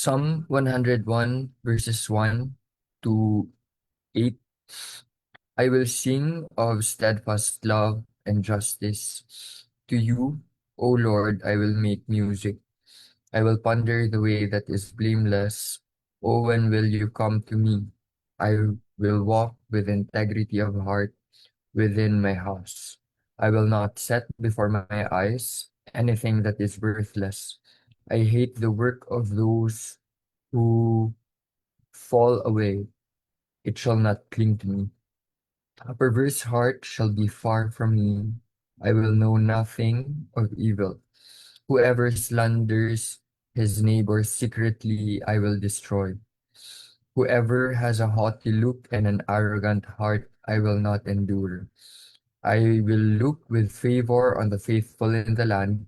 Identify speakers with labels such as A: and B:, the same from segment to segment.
A: Psalm 101 verses 1 to 8. I will sing of steadfast love and justice. To you, O Lord, I will make music. I will ponder the way that is blameless. Oh, when will you come to me? I will walk with integrity of heart within my house. I will not set before my eyes anything that is worthless. I hate the work of those who fall away. It shall not cling to me. A perverse heart shall be far from me. I will know nothing of evil. Whoever slanders his neighbor secretly, I will destroy. Whoever has a haughty look and an arrogant heart, I will not endure. I will look with favor on the faithful in the land,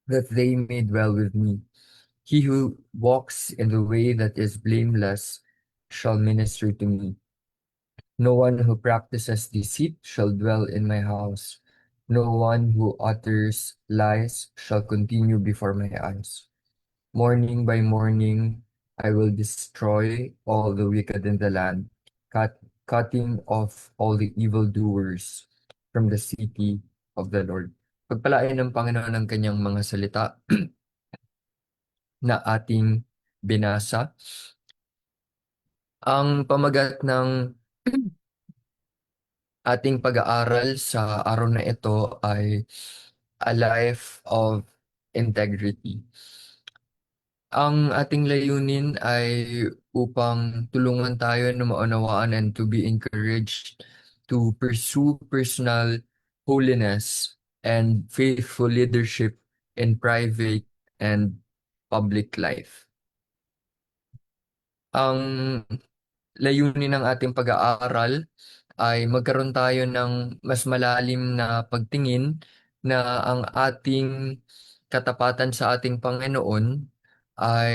A: that they may dwell with me. He who walks in the way that is blameless shall minister to me. No one who practices deceit shall dwell in my house. No one who utters lies shall continue before my eyes. Morning by morning, I will destroy all the wicked in the land, cutting off all the evildoers from the city of the Lord. Pagpalain ng Panginoon ang kanyang mga salita na ating binasa. Ang pamagat ng ating pag-aaral sa araw na ito ay A Life of Integrity. Ang ating layunin ay upang tulungan tayo na maunawaan and to be encouraged to pursue personal holiness and faithful leadership in private and public life. Ang layunin ng ating pag-aaral ay magkaroon tayo ng mas malalim na pagtingin na ang ating katapatan sa ating Panginoon ay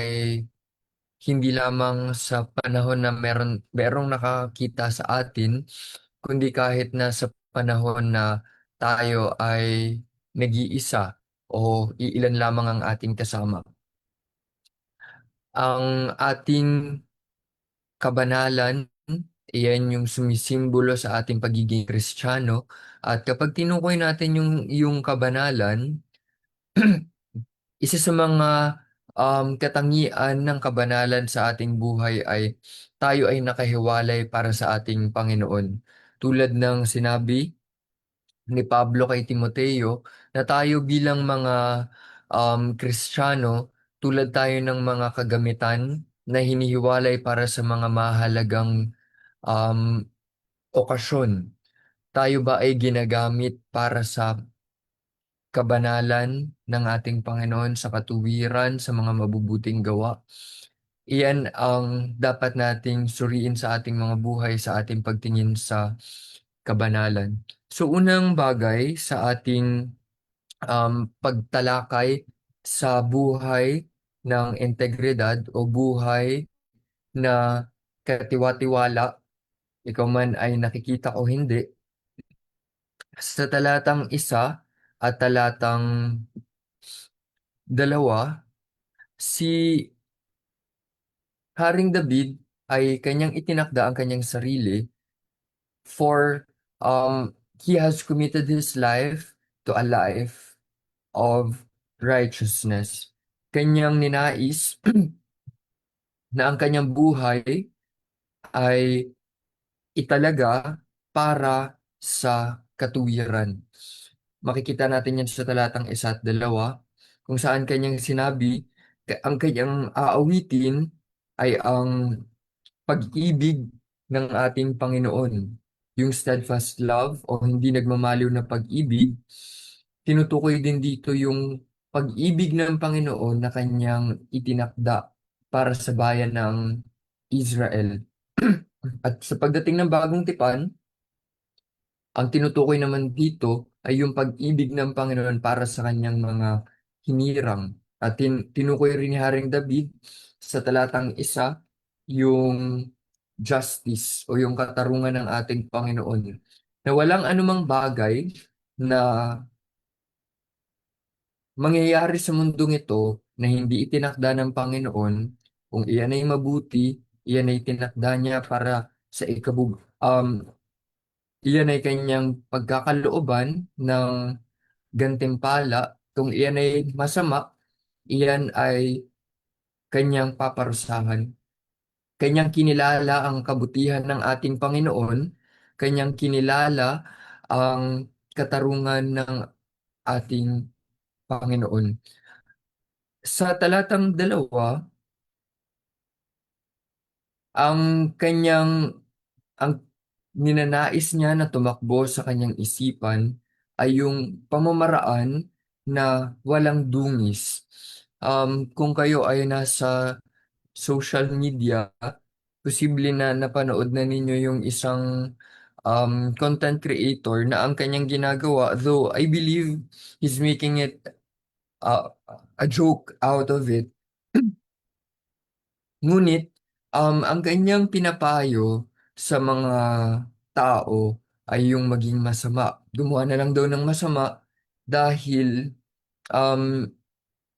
A: hindi lamang sa panahon na merong nakakita sa atin, kundi kahit na sa panahon na tayo ay nag-iisa o iilan lamang ang ating kasama. Ang ating kabanalan, iyan yung sumisimbolo sa ating pagiging Kristiyano. At kapag tinukoy natin yung kabanalan, isa sa mga katangian ng kabanalan sa ating buhay ay tayo ay nakahiwalay para sa ating Panginoon. Tulad ng sinabi ni Pablo kay Timoteo na tayo bilang mga Kristiyano, tulad tayo ng mga kagamitan na hinihiwalay para sa mga mahalagang um, okasyon. Tayo ba ay ginagamit para sa kabanalan ng ating Panginoon, sa katuwiran, sa mga mabubuting gawa? Iyan ang dapat nating suriin sa ating mga buhay, sa ating pagtingin sa kabanalan. So unang bagay sa ating pagtalakay sa buhay ng integridad o buhay na katiwa-tiwala, ikaw man ay nakikita o hindi, sa talatang 1 at talatang 2, si Haring David ay kanyang itinakda ang kanyang sarili for he has committed his life to a life of righteousness. Kanyang ninais na ang kanyang buhay ay italaga para sa katuwiran. Makikita natin yan sa talatang 1 at 2, kung saan kanyang sinabi, ang kanyang aawitin ay ang pag-ibig ng ating Panginoon. Yung steadfast love o hindi nagmamaliw na pag-ibig, tinutukoy din dito yung pag-ibig ng Panginoon na kanyang itinakda para sa bayan ng Israel. At sa pagdating ng bagong tipan, ang tinutukoy naman dito ay yung pag-ibig ng Panginoon para sa kanyang mga hinirang. At tinukoy rin ni Haring David sa talatang 1 yung justice o yung katarungan ng ating Panginoon. Na walang anumang bagay na mangyayari sa mundong ito na hindi itinakda ng Panginoon Kung iyan ay mabuti, iyan ay tinakda niya para sa iyan ay kanyang pagkakalooban ng gantimpala. Kung iyan ay masama, iyan ay kanyang paparusahan. Kanyang kinilala ang kabutihan ng ating Panginoon, kanyang kinilala ang katarungan ng ating Panginoon. Sa talatang 2, ang kanyang ang ninanais niya na tumakbo sa kanyang isipan ay yung pamamaraan na walang dungis. Kung kayo ay nasa social media, posible na napanood na ninyo yung isang content creator na ang kanyang ginagawa, though I believe he's making it uh, a joke out of it. Ngunit, ang kanyang pinapayo sa mga tao ay yung maging masama. Gumawa na lang daw ng masama dahil um,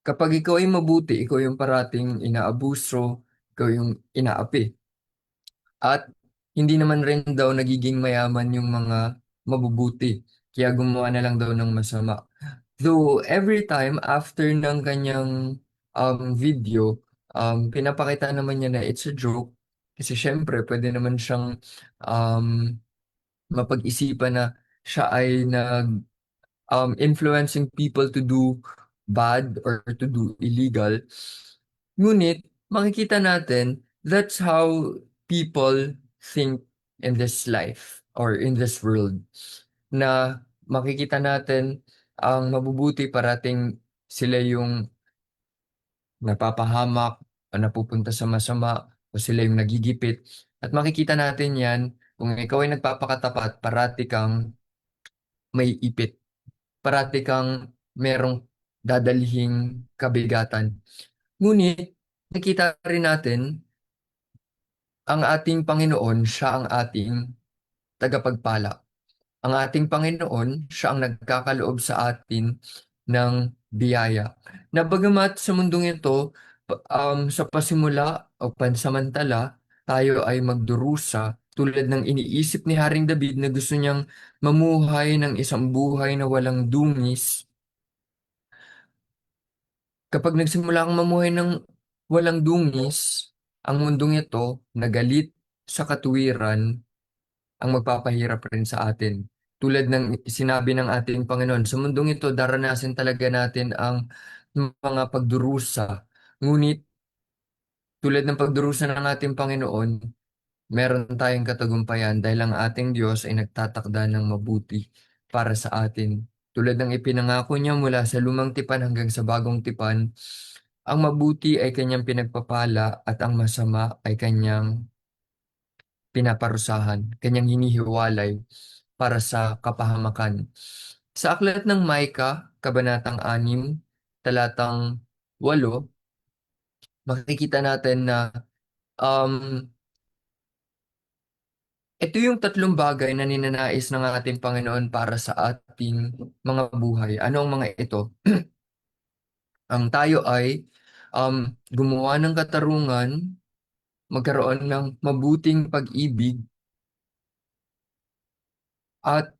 A: kapag ikaw ay mabuti, ikaw yung parating inaabuso, ikaw yung inaapi. At hindi naman rin daw nagiging mayaman yung mga mabubuti. Kaya gumawa na lang daw ng masama. Though every time after ng kanyang video, pinapakita naman niya na it's a joke. Kasi syempre, pwede naman siyang um, mapag-isipan na siya ay influencing people to do bad or to do illegal. Ngunit, makikita natin, that's how people think in this life or in this world. Na makikita natin ang mabubuti parating sila yung napapahamak o napupunta sa masama o sila yung nagigipit. At makikita natin yan kung ikaw ay nagpapakatapat, parati kang may ipit. Parati kang merong dadalhing kabigatan. Ngunit, nakita rin natin ang ating Panginoon, siya ang ating tagapagpala. Ang ating Panginoon, siya ang nagkakaloob sa atin ng biyaya. Na bagamat sa mundong ito, sa pasimula o pansamantala, tayo ay magdurusa tulad ng iniisip ni Haring David na gusto niyang mamuhay ng isang buhay na walang dungis. Kapag nagsimula kang mamuhay ng walang dungis, ang mundong ito, na galit sa katuwiran, ang magpapahirap rin sa atin. Tulad ng sinabi ng ating Panginoon, sa mundong ito, daranasin talaga natin ang mga pagdurusa. Ngunit, tulad ng pagdurusa ng ating Panginoon, meron tayong katagumpayan dahil ang ating Diyos ay nagtatakda ng mabuti para sa atin. Tulad ng ipinangako niya mula sa lumang tipan hanggang sa bagong tipan, ang mabuti ay kanyang pinagpapala at ang masama ay kanyang pinaparusahan, kanyang hinihiwalay para sa kapahamakan. Sa aklat ng Maika, Kabanatang 6, talatang 8, makikita natin na um, ito yung tatlong bagay na ninanais ng ating Panginoon para sa ating mga buhay. Ano ang mga ito? Ang tayo ay gumawa ng katarungan, magkaroon ng mabuting pag-ibig, at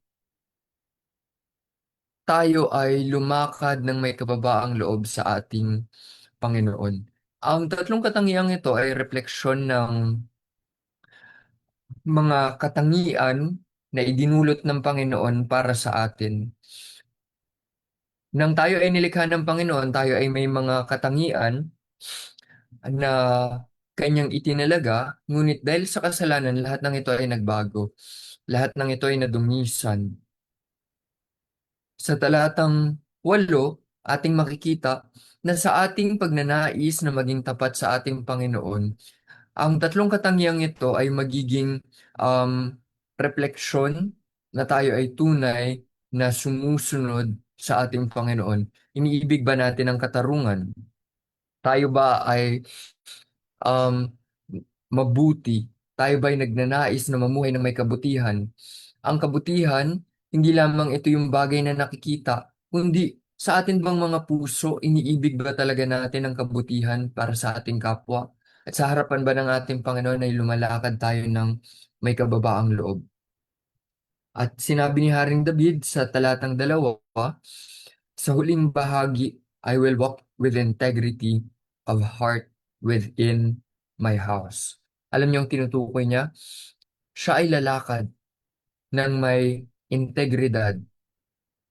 A: tayo ay lumakad ng may kababaang loob sa ating Panginoon. Ang tatlong katangiang ito ay refleksyon ng mga katangian na idinulot ng Panginoon para sa atin. Nang tayo ay nilikha ng Panginoon, tayo ay may mga katangian na kanyang itinalaga, ngunit dahil sa kasalanan, lahat ng ito ay nagbago. Lahat ng ito ay nadumisan. Sa talatang 8, ating makikita na sa ating pagnanais na maging tapat sa ating Panginoon, ang tatlong katangiang ito ay magiging refleksyon na tayo ay tunay na sumusunod sa ating Panginoon. Iniibig ba natin ang katarungan? Tayo ba ay um, mabuti? Tayo ba ay nagnanais na mamuhay ng may kabutihan? Ang kabutihan, hindi lamang ito yung bagay na nakikita, kundi sa atin bang mga puso, iniibig ba talaga natin ang kabutihan para sa ating kapwa? At sa harapan ba ng ating Panginoon ay lumalakad tayo ng may kababaang loob. At sinabi ni Haring David sa talatang 2, sa huling bahagi, I will walk with integrity of heart within my house. Alam niyo ang tinutukoy niya? Siya ay lalakad ng may integridad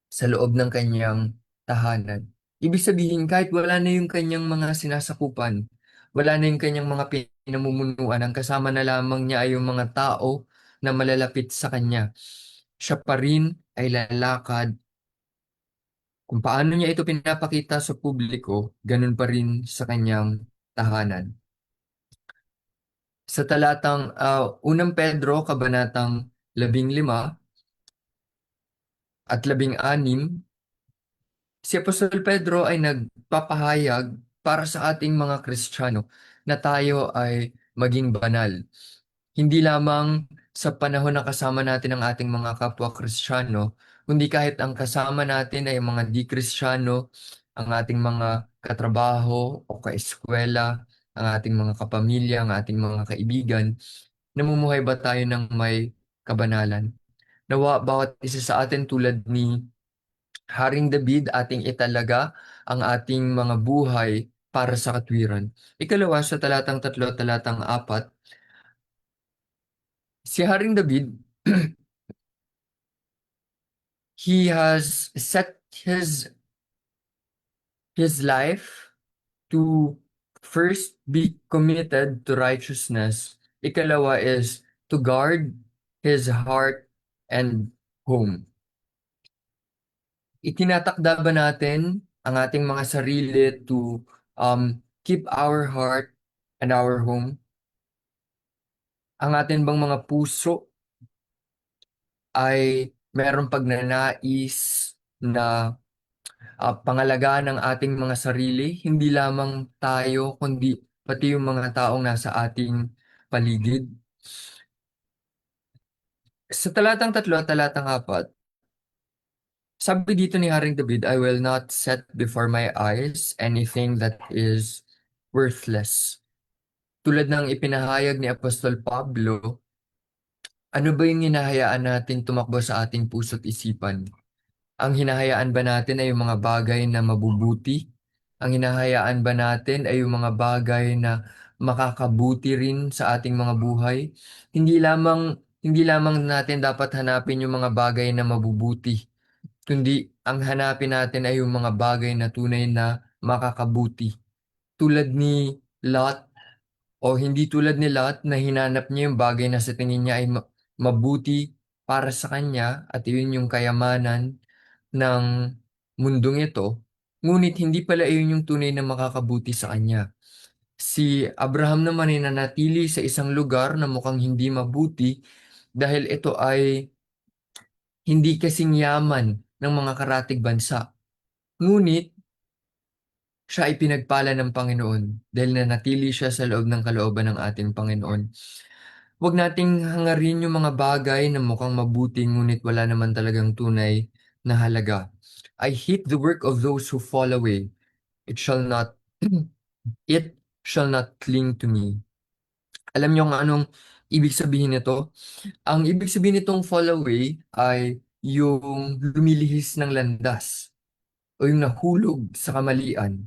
A: sa loob ng kanyang tahanan. Ibig sabihin, kahit wala na yung kanyang mga sinasakupan, wala na yung kanyang mga pinamumunuan, ang kasama na lamang niya ay yung mga tao na malalapit sa kanya. Siya pa rin ay lalakad. Kung paano niya ito pinapakita sa publiko, ganun pa rin sa kanyang tahanan. Sa talatang 1 Pedro, kabanatang 15 at 16, si Apostol Pedro ay nagpapahayag para sa ating mga Kristiyano na tayo ay maging banal. Hindi lamang sa panahon na kasama natin ang ating mga kapwa Kristiyano, kundi kahit ang kasama natin ay mga di-Kristiyano, ang ating mga katrabaho o kaeskwela, ang ating mga kapamilya, ang ating mga kaibigan, namumuhay ba tayo ng may kabanalan? Nawa bawat isa sa atin tulad ni Haring David ating italaga ang ating mga buhay para sa katwiran. Ikalawa, sa talatang 3 at talatang 4, si Haring David, he has set his life to first be committed to righteousness. Ikalawa is to guard his heart and home. Itinatakda ba natin ang ating mga sarili to keep our heart and our home? Ang atin bang mga puso ay merong pagnanais na pangalagaan ng ating mga sarili, hindi lamang tayo, kundi pati yung mga taong nasa ating paligid? Sa talatang 3 at talatang 4, sabi dito ni Haring David, I will not set before my eyes anything that is worthless. Tulad ng ipinahayag ni Apostol Pablo, ano ba yung hinahayaan natin tumakbo sa ating puso't isipan? Ang hinahayaan ba natin ay yung mga bagay na mabubuti? Ang hinahayaan ba natin ay yung mga bagay na makakabuti rin sa ating mga buhay? Hindi lamang natin dapat hanapin yung mga bagay na mabubuti, kundi ang hanapin natin ay yung mga bagay na tunay na makakabuti. Tulad ni Lot, o hindi tulad ni Lot na hinanap niya yung bagay na sa tingin niya ay mabuti para sa kanya at iyon yung kayamanan ng mundong ito, ngunit hindi pala iyon yung tunay na makakabuti sa kanya. Si Abraham naman ay nanatili sa isang lugar na mukhang hindi mabuti dahil ito ay hindi kasing yaman ng mga karatig bansa. Ngunit siya ay pinagpala ng Panginoon dahil nanatili siya sa loob ng kalooban ng ating Panginoon. Huwag nating hangarin yung mga bagay na mukhang mabuti ngunit wala naman talagang tunay na halaga. I hate the work of those who fall away. It shall not it shall not cling to me. Alam niyo kung anong ibig sabihin nito? Ang ibig sabihin nitong fall away ay yung lumilihis ng landas o yung nahulog sa kamalian.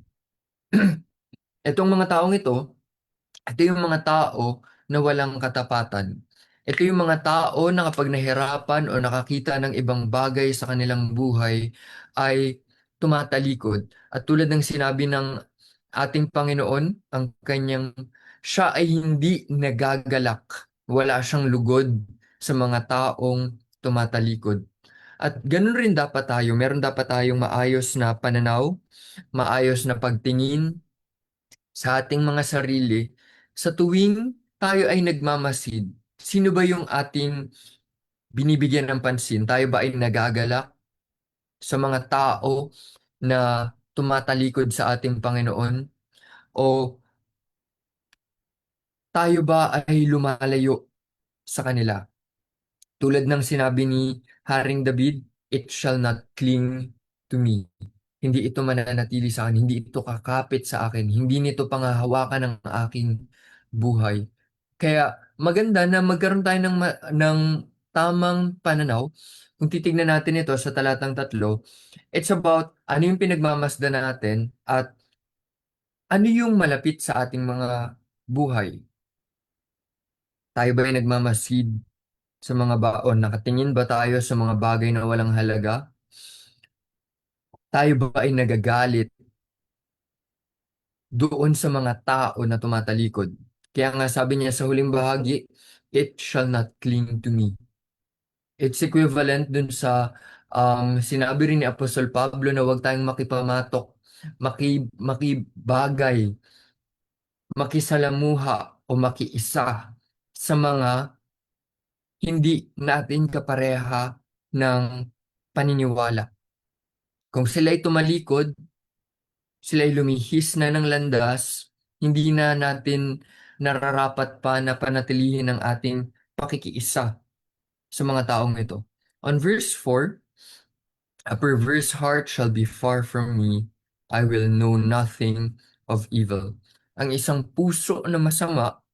A: Itong mga taong ito yung mga tao na walang katapatan. Ito yung mga tao na kapag nahirapan o nakakita ng ibang bagay sa kanilang buhay ay tumatalikod. At tulad ng sinabi ng ating Panginoon, siya ay hindi nagagalak. Wala siyang lugod sa mga taong tumatalikod. At ganun rin dapat tayo. Meron dapat tayong maayos na pananaw, maayos na pagtingin sa ating mga sarili sa tuwing tayo ay nagmamasid. Sino ba yung ating binibigyan ng pansin? Tayo ba ay nagagalak sa mga tao na tumatalikod sa ating Panginoon? O tayo ba ay lumalayo sa kanila? Tulad ng sinabi ni Haring David, it shall not cling to me. Hindi ito mananatili sa akin, hindi ito kakapit sa akin, hindi nito panghahawakan ng aking buhay. Kaya maganda na magkaroon tayo ng tamang pananaw. Kung titignan natin ito sa talatang 3, it's about ano yung pinagmamasdan natin at ano yung malapit sa ating mga buhay. Tayo ba ay nagmamasid sa mga baon? Nakatingin ba tayo sa mga bagay na walang halaga? Tayo ba ay nagagalit doon sa mga tao na tumatalikod? Kaya nga sabi niya sa huling bahagi, it shall not cling to me. It's equivalent dun sa sinabi rin ni Apostol Pablo na huwag tayong makipamatok, makibagay, makisalamuha o makiisa sa mga hindi natin kapareha ng paniniwala. Kung sila'y tumalikod, sila'y lumihis na ng landas, hindi na natin nararapat pa na panatilihin ang ating pakikiisa sa mga taong ito. On verse 4, a perverse heart shall be far from me. I will know nothing of evil. Ang isang puso na masama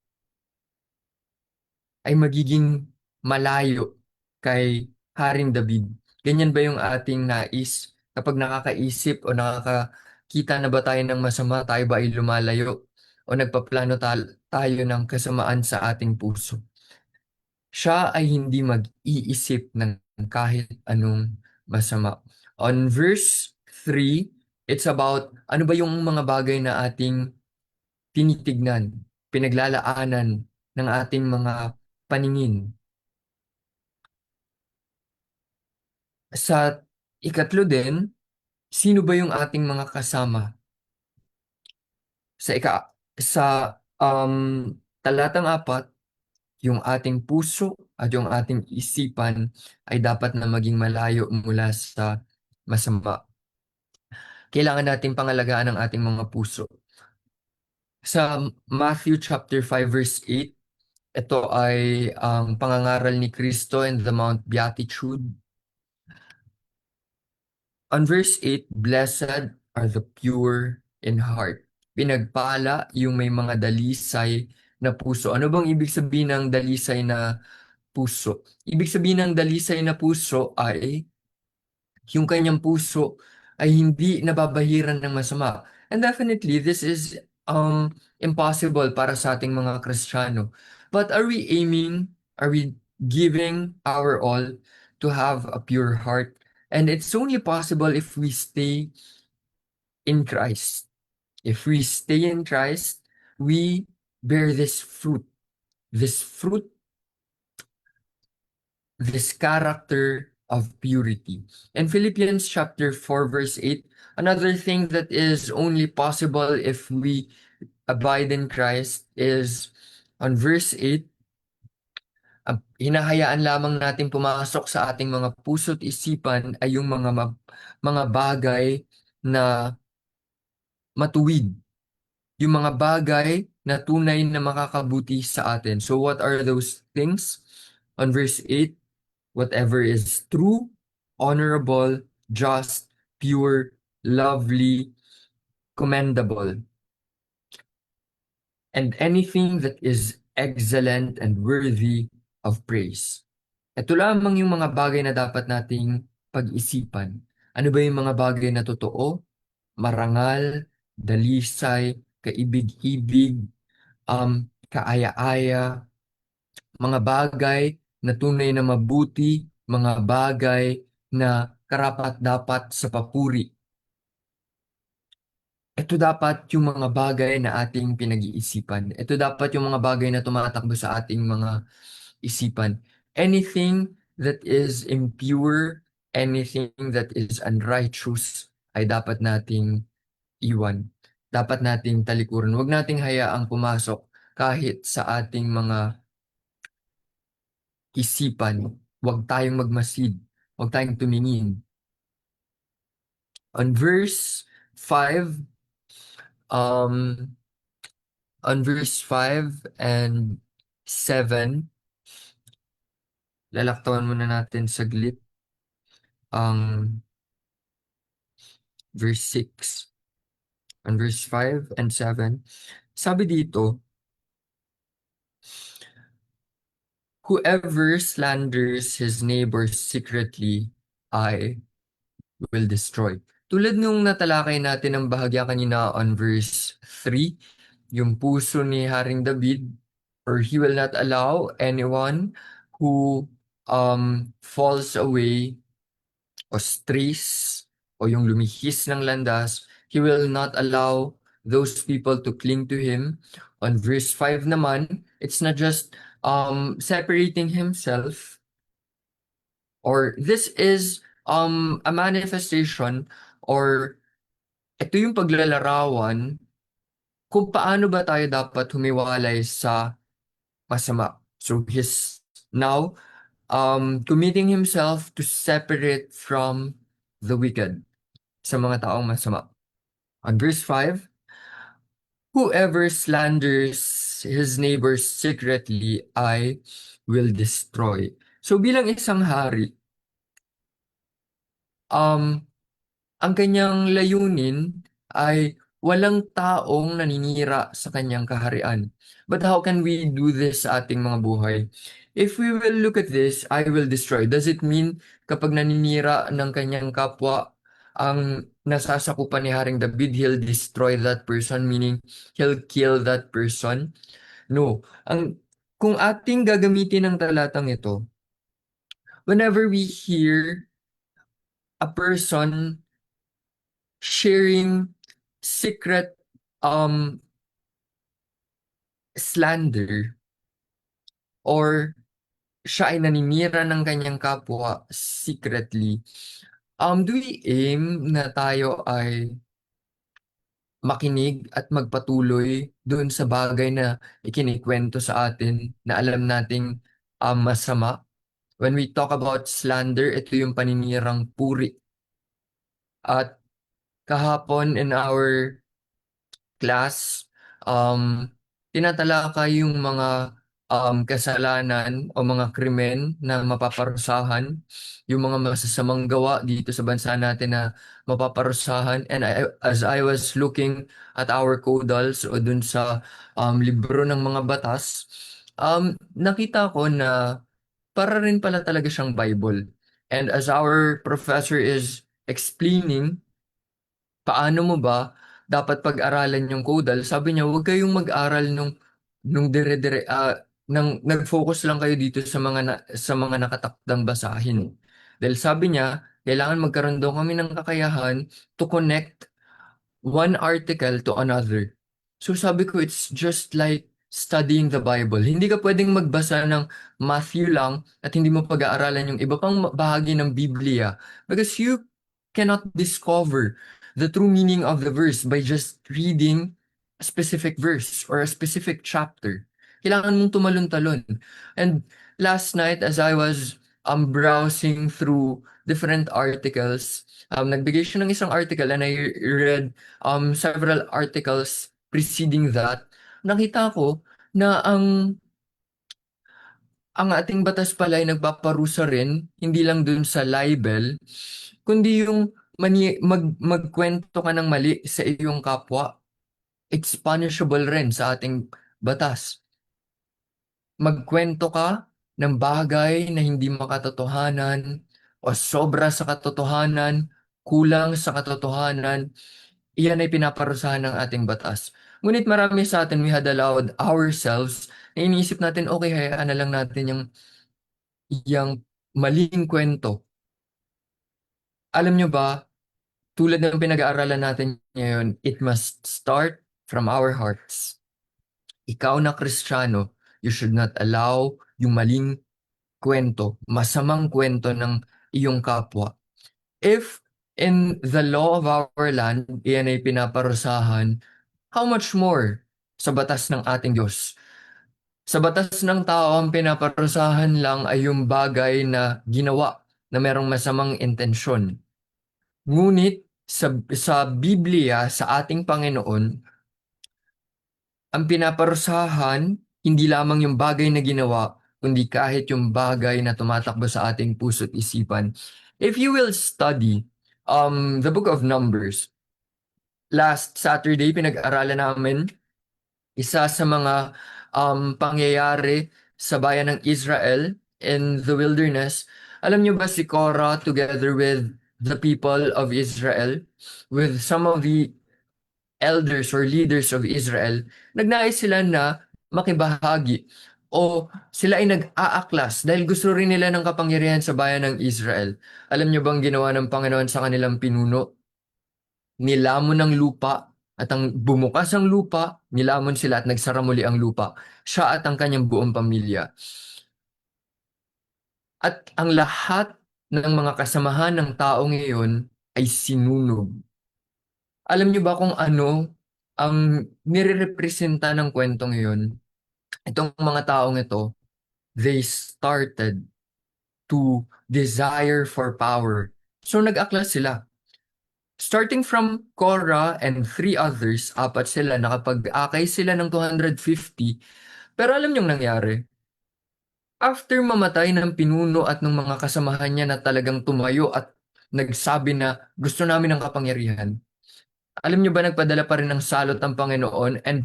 A: ay magiging malayo kay Haring David. Ganyan ba yung ating nais? Kapag nakakaisip o nakakakita na ba tayo ng masama, tayo ba ay lumalayo? O nagpaplano tayo ng kasamaan sa ating puso? Siya ay hindi mag-iisip ng kahit anong masama. On verse 3, it's about ano ba yung mga bagay na ating tinitignan, pinaglalaanan ng ating mga paningin. Sa ikatlo din, sino ba yung ating mga kasama? Sa talatang 4, yung ating puso at yung ating isipan ay dapat na maging malayo mula sa masama. Kailangan nating pangalagaan ang ating mga puso. Sa Matthew chapter 5 verse 8, ito ay ang pangangaral ni Kristo in the Mount Beatitude. On verse 8, blessed are the pure in heart. Pinagpala yung may mga dalisay na puso. Ano bang ibig sabihin ng dalisay na puso? Ibig sabihin ng dalisay na puso ay yung kanyang puso ay hindi nababahiran ng masama. And definitely, this is impossible para sa ating mga Kristiyano. But are we giving our all to have a pure heart? And it's only possible if we stay in Christ. If we stay in Christ, we bear this fruit, this character of purity. In Philippians chapter 4 verse 8, another thing that is only possible if we abide in Christ is on verse 8, hinahayaan lamang natin pumasok sa ating mga puso't isipan ay yung mga bagay na matuwid, yung mga bagay na tunay na makakabuti sa atin. So what are those things? On verse 8, whatever is true, honorable, just, pure, lovely, commendable, and anything that is excellent and worthy of praise. Ito lamang yung mga bagay na dapat nating pag-isipan. Ano ba yung mga bagay na totoo, marangal, dalisay, kaibig-ibig, kaaya-aya, mga bagay na tunay na mabuti, mga bagay na karapat-dapat sa papuri. Ito dapat yung mga bagay na ating pinag-iisipan. Ito dapat yung mga bagay na tumatakbo sa ating mga isipan. Anything that is impure, anything that is unrighteous, ay dapat nating iwan. Dapat nating talikuran. Huwag nating hayaang pumasok kahit sa ating mga isipan. Huwag tayong magmasid. Huwag tayong tumingin. On verse 5, um, on verse 5 and 7, lalaktawan muna natin saglit ang verse 6. On verse 5 and 7, sabi dito, Whoever slanders his neighbor secretly, I will destroy. Tulad nung natalakay natin ng bahagya kanina on verse 3, yung puso ni Haring David, or he will not allow anyone who falls away o strays o yung lumihis ng landas. He will not allow those people to cling to him. On verse 5 naman, it's not just separating himself, or this is a manifestation, or ito yung paglalarawan kung paano ba tayo dapat humiwalay sa masama. So he's now committing himself to separate from the wicked, sa mga taong masama. On verse 5, whoever slanders his neighbor secretly, I will destroy. So bilang isang hari, um, ang kanyang layunin ay walang taong naninira sa kanyang kaharian. But how can we do this sa ating mga buhay? If we will look at this, I will destroy. Does it mean kapag naninira ng kanyang kapwa ang nasasakupan ni Haring David, he'll destroy that person, meaning he'll kill that person? No. Kung ating gagamitin ng talatang ito, whenever we hear a person sharing secret slander, or siya ay naninira ng kanyang kapwa secretly, do we aim na tayo ay makinig at magpatuloy doon sa bagay na ikinikwento sa atin na alam nating masama? When we talk about slander, ito yung paninirang puri. At kahapon in our class, tinatalakay yung mga kasalanan o mga krimen na mapaparusahan, yung mga masasamang gawa dito sa bansa natin na mapaparusahan. And as I was looking at our codals o dun sa libro ng mga batas, nakita ko na para rin pala talaga siyang Bible. And as our professor is explaining paano mo ba dapat pag-aralan yung Kodal, sabi niya, huwag kayong mag-aral nung dire-dire, nag-focus lang kayo dito sa mga nakatakdang basahin. Dahil sabi niya, kailangan magkaroon daw kami ng kakayahan to connect one article to another. So sabi ko, it's just like studying the Bible. Hindi ka pwedeng magbasa ng Matthew lang at hindi mo pag-aaralan yung iba pang bahagi ng Biblia, because you cannot discover the true meaning of the verse by just reading a specific verse or a specific chapter. Kailangan mong tumalon-talon. And last night, as I was browsing through different articles, nagbigay siya ng isang article and I read several articles preceding that. Nakita ko na ang ating batas pala ay nagpaparusa rin, hindi lang dun sa libel, kundi yung magkwento ka ng mali sa iyong kapwa, it's punishable rin sa ating batas. Magkwento ka ng bagay na hindi makatotohanan o sobra sa katotohanan, kulang sa katotohanan, iyan ay pinaparusahan ng ating batas. Ngunit marami sa atin, we had allowed ourselves na iniisip natin, okay, hayaan na lang natin yung maling kwento. Alam nyo ba, tulad ng pinag-aaralan natin ngayon, it must start from our hearts. Ikaw na Kristiyano, you should not allow yung maling kwento, masamang kwento ng iyong kapwa. If in the law of our land, iyan ay pinaparusahan, how much more sa batas ng ating Diyos? Sa batas ng tao, ang pinaparusahan lang ay yung bagay na ginawa na merong masamang intensyon. Ngunit sa Biblia, sa ating Panginoon, ang pinaparusahan hindi lamang yung bagay na ginawa, kundi kahit yung bagay na tumatakbo sa ating puso't isipan. If you will study the book of Numbers, last Saturday pinag-aralan namin isa sa mga pangyayari sa bayan ng Israel in the wilderness. Alam niyo ba si Korah together with the people of Israel, with some of the elders or leaders of Israel, nagnais sila na makibahagi o sila ay nag-aaklas dahil gusto rin nila ng kapangyarihan sa bayan ng Israel. Alam niyo bang ginawa ng Panginoon sa kanilang pinuno? Nilamon ng lupa at ang bumukas ang lupa, nilamon sila at nagsara muli ang lupa. Siya at ang kanyang buong pamilya. At ang lahat ng mga kasamahan ng tao ngayon ay sinunog. Alam niyo ba kung ano ang nirerepresenta ng kwentong yun? Itong mga taong ito, they started to desire for power. So nag-aklas sila. Starting from Korah and three others, apat sila, nakapag-akay sila ng 250. Pero alam niyong nangyari? After mamatay ng pinuno at ng mga kasamahan niya na talagang tumayo at nagsabi na gusto namin ng kapangyarihan, alam niyo ba nagpadala pa rin ng salot ng Panginoon and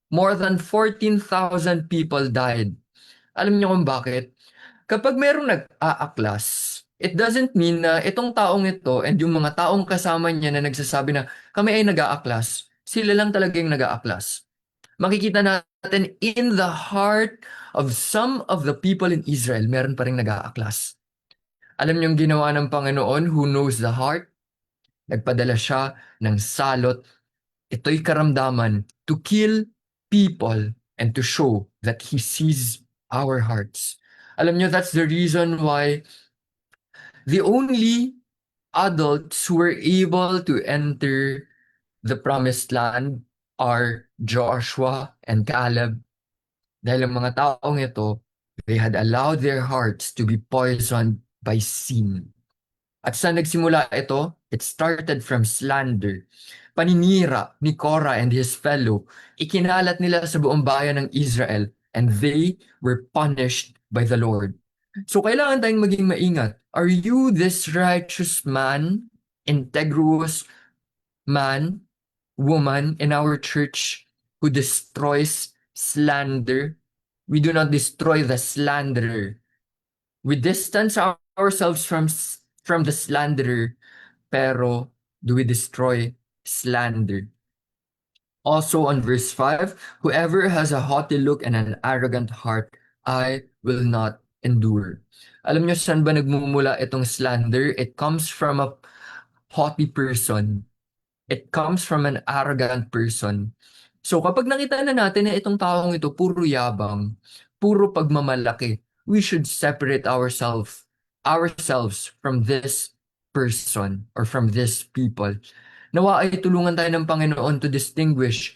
A: more than 14,000 people died. Alam niyo kung bakit? Kapag merong nag-aaklas, it doesn't mean na itong taong ito and yung mga taong kasama niya na nagsasabi na kami ay nag-aaklas, sila lang talaga yung nag-aaklas. Makikita natin in the heart of some of the people in Israel, meron pa rin nag-aaklas. Alam niyo yung ginawa ng Panginoon who knows the heart? Nagpadala siya ng salot. Ito'y karamdaman to kill people and to show that He sees our hearts. Alam niyo, that's the reason why the only adults who were able to enter the promised land are Joshua and Caleb. Dahil ang mga taong ito, they had allowed their hearts to be poisoned by sin. At saan nagsimula ito? It started from slander. Paninira ni Korah and his fellow. Ikinalat nila sa buong bayan ng Israel and they were punished by the Lord. So kailangan tayong maging maingat. Are you this righteous man, integrous man, woman in our church who destroys slander? We do not destroy the slanderer. We distance ourselves from the slanderer, pero do we destroy slander? Also on verse 5, whoever has a haughty look and an arrogant heart, I will not endure. Alam niyo saan ba nagmumula itong slander? It comes from a haughty person. It comes from an arrogant person. So kapag nakita na natin na itong taong ito puro yabang, puro pagmamalaki, we should separate ourselves from this person or from this people. Nawa ay tulungan tayo ng Panginoon to distinguish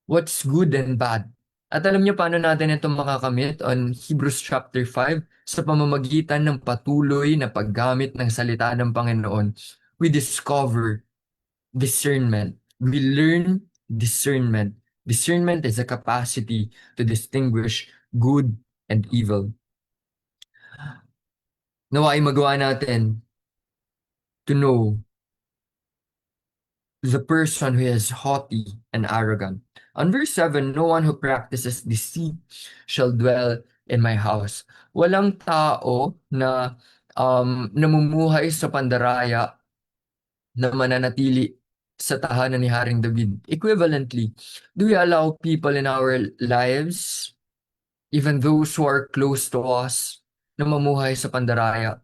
A: what's good and bad. At alam niyo paano natin ito makakamit on Hebrews chapter 5 sa pamamagitan ng patuloy na paggamit ng salita ng Panginoon. We discover discernment. We learn discernment. Discernment is a capacity to distinguish good and evil. Nawa ay magawa natin to know the person who is haughty and arrogant. On verse 7, no one who practices deceit shall dwell in my house. Walang tao na namumuhay sa pandaraya na mananatili sa tahanan ni Haring David. Equivalently, do we allow people in our lives, even those who are close to us, na mamuhay sa pandaraya?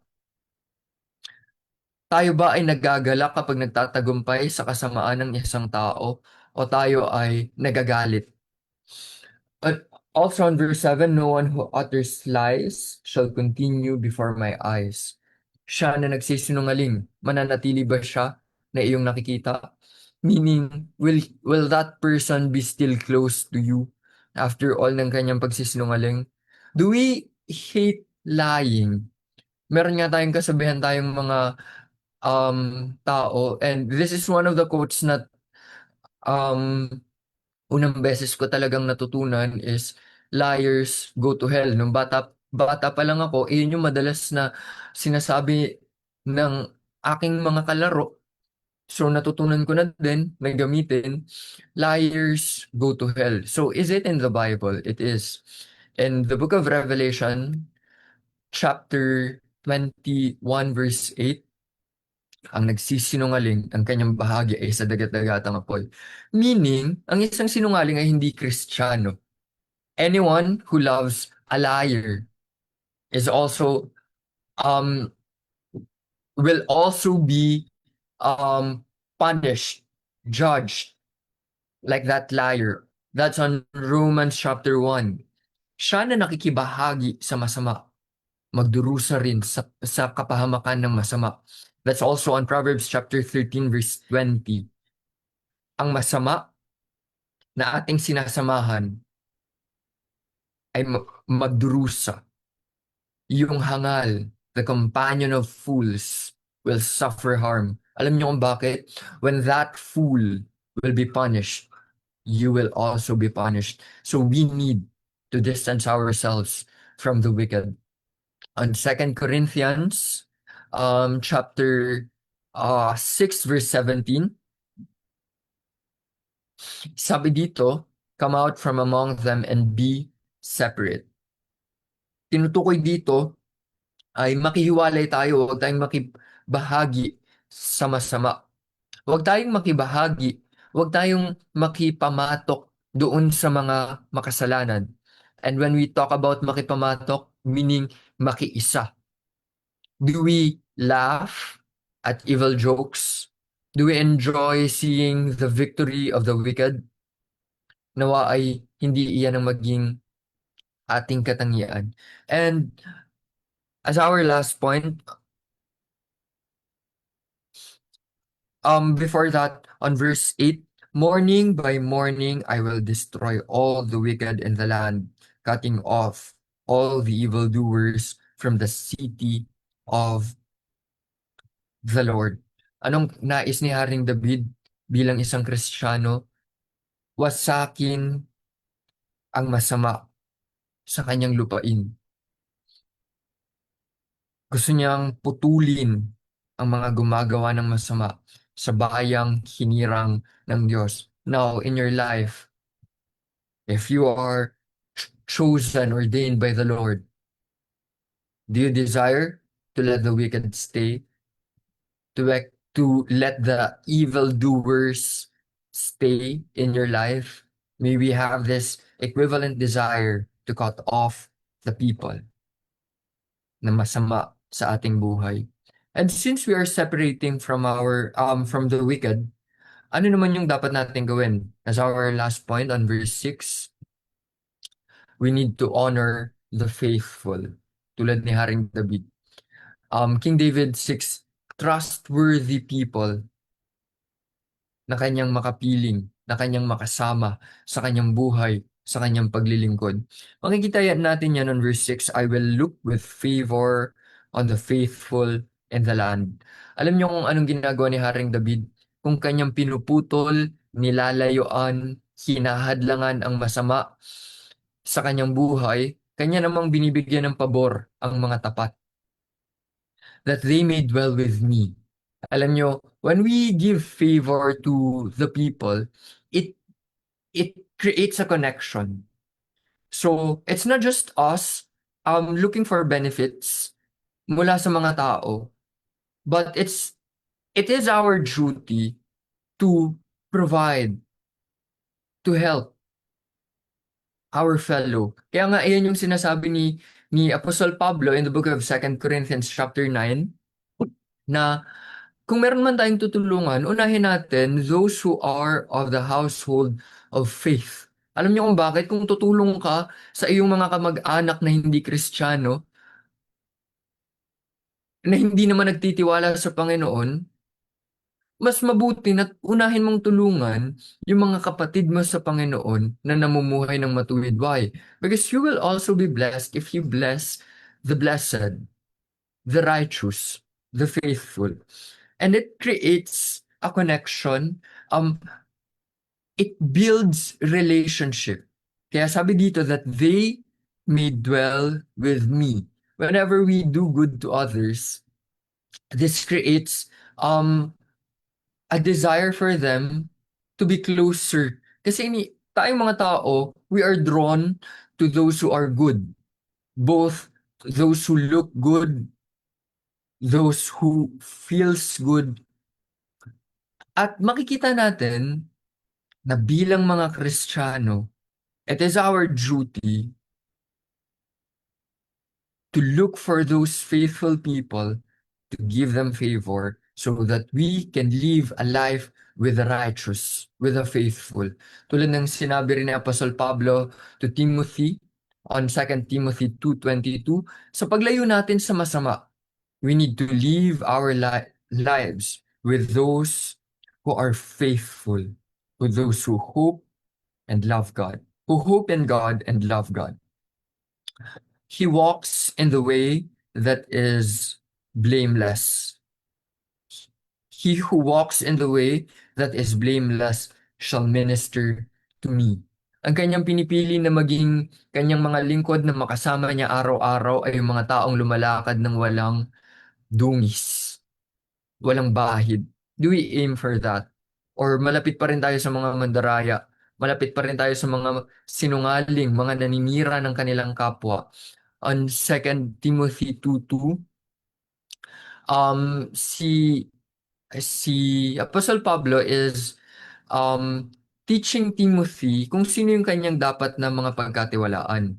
A: Tayo ba ay nagagalak kapag nagtatagumpay sa kasamaan ng isang tao o tayo ay nagagalit? Also on verse 7, no one who utters lies shall continue before my eyes. Siya na nagsisinungaling, mananatili ba siya na iyong nakikita? Meaning, will that person be still close to you after all ng kanyang pagsisinungaling? Do we hate lying? Meron nga tayong kasabihan tayong mga tao, and this is one of the quotes na um, unang beses ko talagang natutunan is liars go to hell. Nung bata pa lang ako, yun yung madalas na sinasabi ng aking mga kalaro So natutunan ko na din na gamitin, liars go to hell. So is it in the Bible? It is. In the book of Revelation, chapter 21 verse 8, ang nagsisinungaling, ang kanyang bahagi ay sa dagat-dagatang apoy. Meaning, ang isang sinungaling ay hindi Kristiyano. Anyone who loves a liar is also um will also be punished, judged like that liar. That's on Romans chapter 1. Siya na nakikibahagi sa masama, magdurusa rin sa kapahamakan ng masama. That's also on Proverbs chapter 13 verse 20. Ang masama na ating sinasamahan ay magdurusa. Yung hangal, the companion of fools, will suffer harm. Alam niyo kung bakit? When that fool will be punished, you will also be punished. So we need to distance ourselves from the wicked. On 2 Corinthians chapter 6 verse 17, sabi dito, come out from among them and be separate. Tinutukoy dito ay makihiwalay tayo, huwag tayong makibahagi sa masama. Huwag tayong makibahagi, huwag tayong makipamatok doon sa mga makasalanan. And when we talk about makipamatok, meaning makiisa. Do we laugh at evil jokes? Do we enjoy seeing the victory of the wicked? Nawa ay hindi iyan ang maging ating katangian. And as our last point, before that, on verse 8, morning by morning I will destroy all the wicked in the land, cutting off all the evildoers from the city of the Lord. Anong nais ni Haring David bilang isang Kristiyano? Wasakin ang masama sa kanyang lupain. Gusto niyang putulin ang mga gumagawa ng masama sa bayang hinirang ng Diyos. Now, in your life, if you are chosen, ordained by the Lord, do you desire to let the wicked stay? To let the evildoers stay in your life? May we have this equivalent desire to cut off the people na masama sa ating buhay. And since we are separating from the wicked, ano naman yung dapat natin gawin? As our last point on verse 6, we need to honor the faithful. Tulad ni Haring David. King David 6, trustworthy people na kanyang makapiling, na kanyang makasama sa kanyang buhay, sa kanyang paglilingkod. Makikita natin yan on verse 6, I will look with favor on the faithful in the land. Alam niyo kung anong ginagawa ni Haring David? Kung kanyang pinuputol, nilalayuan, hinahadlangan ang masama sa kanyang buhay, kanya namang binibigyan ng pabor ang mga tapat. That they may dwell with me. Alam nyo, when we give favor to the people, it it creates a connection. So, it's not just us looking for benefits mula sa mga tao, but it is our duty to provide, to help our fellow. Kaya nga iyan yung sinasabi ni Apostle Pablo in the book of 2 Corinthians chapter 9 na kung meron man tayong tutulungan, unahin natin those who are of the household of faith. Alam niyo kung bakit? Kung tutulong ka sa iyong mga kamag-anak na hindi Kristiyano, na hindi naman nagtitiwala sa Panginoon, mas mabuti na unahin mong tulungan yung mga kapatid mo sa Panginoon na namumuhay ng matuwid. Why? Because you will also be blessed if you bless the blessed, the righteous, the faithful. And it creates a connection. It builds relationship. Kaya sabi dito that they may dwell with me. Whenever we do good to others, this creates um a desire for them to be closer. Kasi tayong mga tao, we are drawn to those who are good. Both those who look good, those who feels good. At makikita natin na bilang mga Kristiyano, it is our duty to look for those faithful people, to give them favor, so that we can live a life with the righteous, with the faithful. Tulad ng sinabi rin ni Apostle Pablo to Timothy on 2 Timothy 2:22, sa paglayo natin sa masama, we need to live our lives with those who are faithful, with those who hope and love God, who hope in God and love God. He walks in the way that is blameless. He who walks in the way that is blameless shall minister to me. Ang kanyang pinipili na maging kanyang mga lingkod na makasama niya araw-araw ay yung mga taong lumalakad ng walang dungis, walang bahid. Do we aim for that? Or malapit pa rin tayo sa mga mandaraya? Malapit pa rin tayo sa mga sinungaling, mga naninira ng kanilang kapwa? On 2 Timothy 2:2, um, si si Apostle Pablo is teaching Timothy kung sino yung kanyang dapat na mga pagkatiwalaan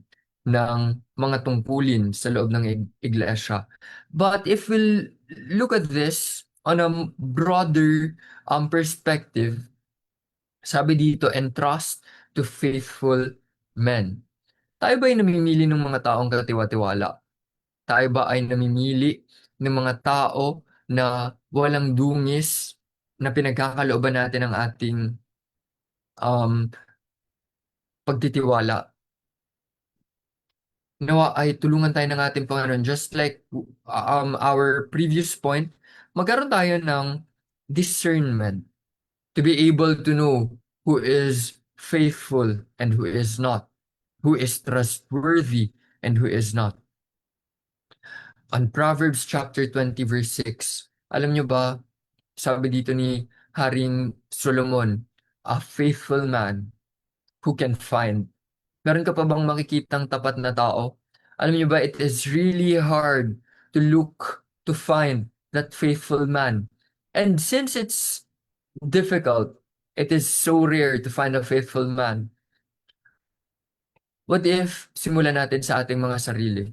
A: ng mga tungkulin sa loob ng iglesia. But if we'll look at this on a broader perspective, sabi dito, entrust to faithful men. Tayo ba ay namimili ng mga taong katiwa-tiwala? Tayo ba ay namimili ng mga tao na walang dungis na pinagkakalooban natin ang ating um, pagtitiwala? Nawa ay tulungan tayo ng ating Panginoon. Just like our previous point, magkaroon tayo ng discernment to be able to know who is faithful and who is not, who is trustworthy and who is not. On Proverbs chapter 20 verse 6, alam nyo ba, sabi dito ni Haring Solomon, a faithful man who can find. Meron ka pa bang makikitang tapat na tao? Alam niyo ba, it is really hard to look, to find that faithful man. And since it's difficult, it is so rare to find a faithful man. What if simulan natin sa ating mga sarili?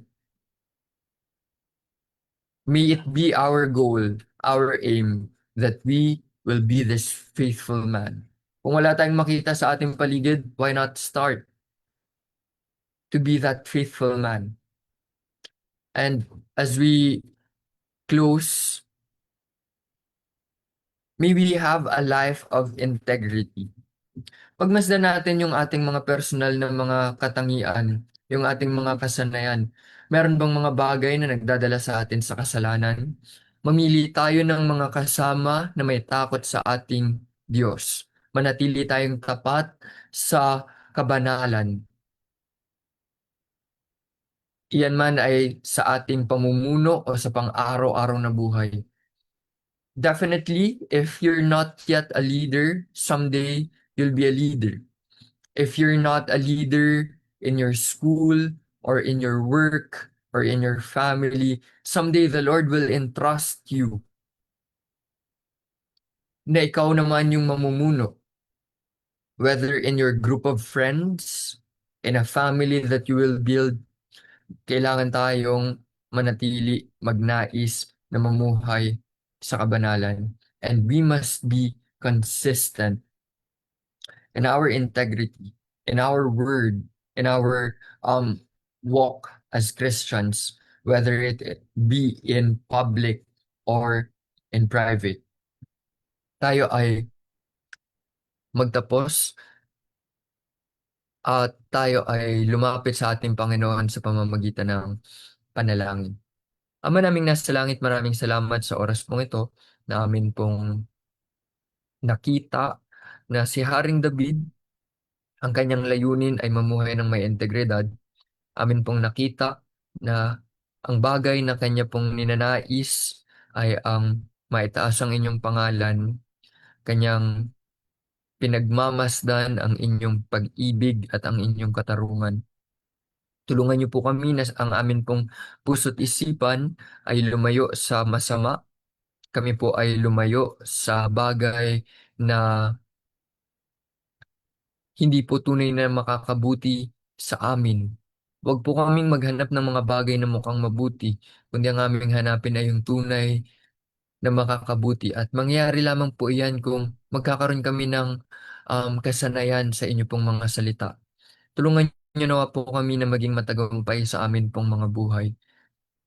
A: May it be our goal, our aim, that we will be this faithful man. Kung wala tayong makita sa ating paligid, why not start to be that faithful man? And as we close, may we have a life of integrity. Pagmasdan natin yung ating mga personal na mga katangian, yung ating mga kasanayan. Meron bang mga bagay na nagdadala sa atin sa kasalanan? Mamili tayo ng mga kasama na may takot sa ating Diyos. Manatili tayong tapat sa kabanalan. Iyan man ay sa ating pamumuno o sa pang-araw-araw na buhay. Definitely, if you're not yet a leader, someday you'll be a leader. If you're not a leader in your school or in your work or in your family, someday the Lord will entrust you na ikaw naman yung mamumuno. Whether in your group of friends, in a family that you will build, kailangan tayong manatili, magnais na mamuhay sa kabanalan. And we must be consistent in our integrity, in our word, in our walk as Christians, whether it be in public or in private. Tayo ay magtapos at tayo ay lumapit sa ating Panginoon sa pamamagitan ng panalangin. Ama naming nasa langit, maraming salamat sa oras pong ito na amin pong nakita na si Haring David, ang kanyang layunin ay mamuhay ng may integridad. Amin pong nakita na ang bagay na kanya pong ninanais ay ang maitaas ang inyong pangalan kanyang pinagmamasdan ang inyong pag-ibig at ang inyong katarungan. Tulungan niyo po kami na ang amin pong puso't isipan ay lumayo sa masama. Kami po ay lumayo sa bagay na hindi po tunay na makakabuti sa amin. Huwag po kaming maghanap ng mga bagay na mukhang mabuti, kundi ang aming hanapin ay yung tunay na makakabuti. At mangyayari lamang po iyan kung magkakaroon kami ng kasanayan sa inyo pong mga salita. Tulungan niyo nawa po kami na maging matagumpay sa amin pong mga buhay.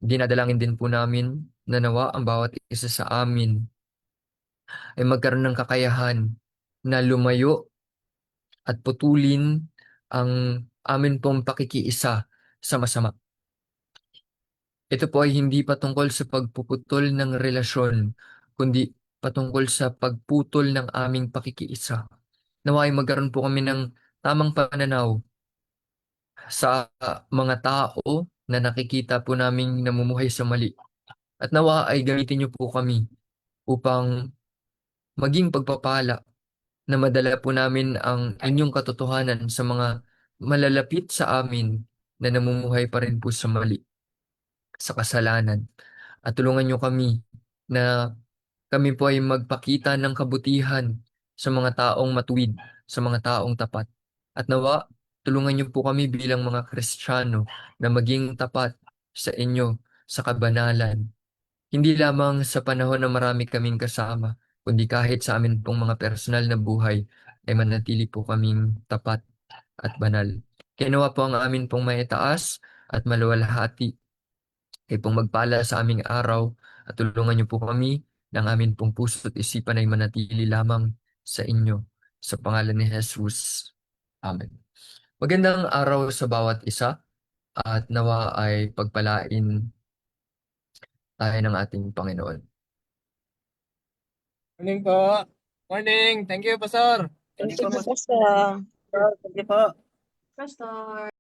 A: Dinadalangin din po namin na nawa ang bawat isa sa amin ay magkaroon ng kakayahan na lumayo at putulin ang amin pong pakikiisa sa masama. Ito po ay hindi patungkol sa pagpuputol ng relasyon, kundi patungkol sa pagputol ng aming pakikiisa. Nawa ay magkaroon po kami ng tamang pananaw sa mga tao na nakikita po naming namumuhay sa mali. At nawa ay gamitin niyo po kami upang maging pagpapala na madala po namin ang inyong katotohanan sa mga malalapit sa amin na namumuhay pa rin po sa mali, sa kasalanan. At tulungan niyo kami na kami po ay magpakita ng kabutihan sa mga taong matuwid, sa mga taong tapat. At nawa, tulungan niyo po kami bilang mga Kristiyano na maging tapat sa inyo sa kabanalan. Hindi lamang sa panahon na marami kaming kasama, kundi kahit sa amin pong mga personal na buhay ay manatili po kaming tapat at banal. Kaya nawa po ang amin pong maitaas at maluwalhati ay pong magpala sa aming araw at tulungan niyo po kami ng amin pong puso at isipan ay manatili lamang sa inyo. Sa pangalan ni Jesus. Amen. Magandang araw sa bawat isa at nawa ay pagpalain tayo ng ating Panginoon.
B: Morning po. Morning. Thank you, Pastor.
C: Thank
B: Morning
C: you
B: po,
C: po,
B: Pastor.
C: Pastor.
B: Thank you po.
C: Pastor.